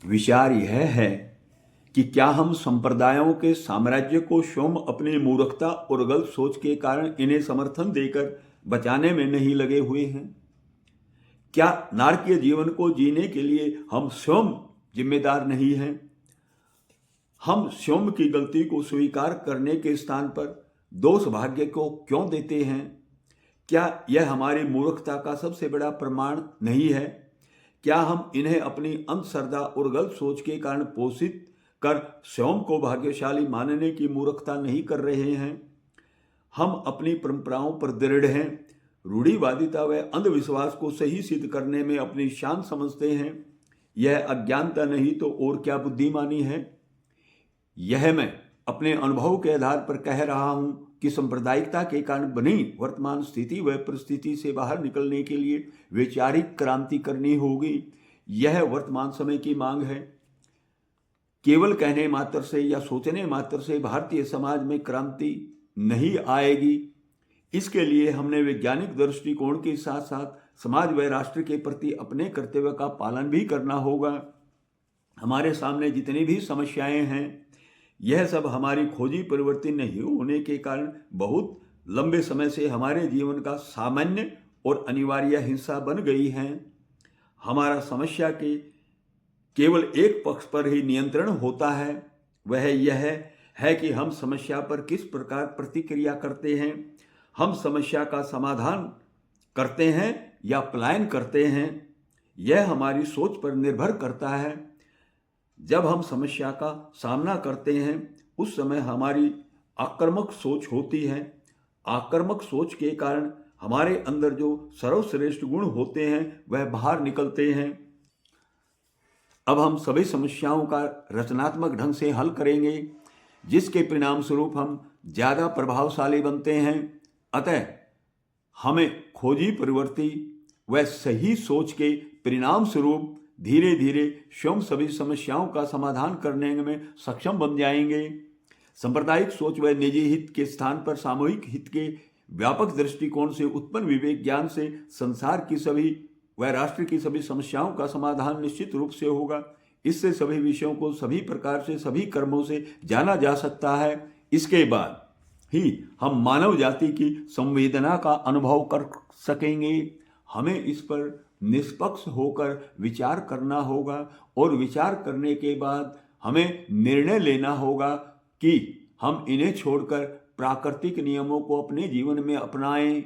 विचार यह है कि क्या हम संप्रदायों के साम्राज्य को स्वयं अपनी मूर्खता और गलत सोच के कारण इन्हें समर्थन देकर बचाने में नहीं लगे हुए हैं? क्या नारकीय जीवन को जीने के लिए हम स्वयं जिम्मेदार नहीं हैं? हम स्वयं की गलती को स्वीकार करने के स्थान पर दोष भाग्य को क्यों देते हैं? क्या यह हमारी मूर्खता का सबसे बड़ा प्रमाण नहीं है? क्या हम इन्हें अपनी अंधश्रद्धा और गलत सोच के कारण पोषित कर स्वयं को भाग्यशाली मानने की मूर्खता नहीं कर रहे हैं? हम अपनी परंपराओं पर दृढ़ हैं, रूढ़िवादिता व अंधविश्वास को सही सिद्ध करने में अपनी शान समझते हैं। यह अज्ञानता नहीं तो और क्या बुद्धिमानी है? यह मैं अपने अनुभव के आधार पर कह रहा हूं कि सांप्रदायिकता के कारण बनी वर्तमान स्थिति व परिस्थिति से बाहर निकलने के लिए वैचारिक क्रांति करनी होगी। यह वर्तमान समय की मांग है। केवल कहने मात्र से या सोचने मात्र से भारतीय समाज में क्रांति नहीं आएगी। इसके लिए हमने वैज्ञानिक दृष्टिकोण के साथ साथ समाज व राष्ट्र के प्रति अपने कर्तव्य का पालन भी करना होगा। हमारे सामने जितनी भी समस्याएं हैं, यह सब हमारी खोजी परिवर्तन नहीं होने के कारण बहुत लंबे समय से हमारे जीवन का सामान्य और अनिवार्य हिस्सा बन गई हैं। हमारा समस्या के केवल एक पक्ष पर ही नियंत्रण होता है, वह यह है कि हम समस्या पर किस प्रकार प्रतिक्रिया करते हैं। हम समस्या का समाधान करते हैं या पलायन करते हैं, यह हमारी सोच पर निर्भर करता है। जब हम समस्या का सामना करते हैं उस समय हमारी आक्रामक सोच होती है। आक्रामक सोच के कारण हमारे अंदर जो सर्वश्रेष्ठ गुण होते हैं वह बाहर निकलते हैं। अब हम सभी समस्याओं का रचनात्मक ढंग से हल करेंगे, जिसके परिणाम स्वरूप हम ज़्यादा प्रभावशाली बनते हैं। अतः हमें खोजी प्रवृत्ति व सही सोच के परिणाम स्वरूप धीरे धीरे स्वयं सभी समस्याओं का समाधान करने में सक्षम बन जाएंगे। सांप्रदायिक सोच व निजी हित के स्थान पर सामूहिक हित के व्यापक दृष्टिकोण से उत्पन्न विवेक ज्ञान से संसार की सभी व राष्ट्र की सभी समस्याओं का समाधान निश्चित रूप से होगा। इससे सभी विषयों को सभी प्रकार से सभी कर्मों से जाना जा सकता है। इसके बाद ही हम मानव जाति की संवेदना का अनुभव कर सकेंगे। हमें इस पर निष्पक्ष होकर विचार करना होगा और विचार करने के बाद हमें निर्णय लेना होगा कि हम इन्हें छोड़कर प्राकृतिक नियमों को अपने जीवन में अपनाएं।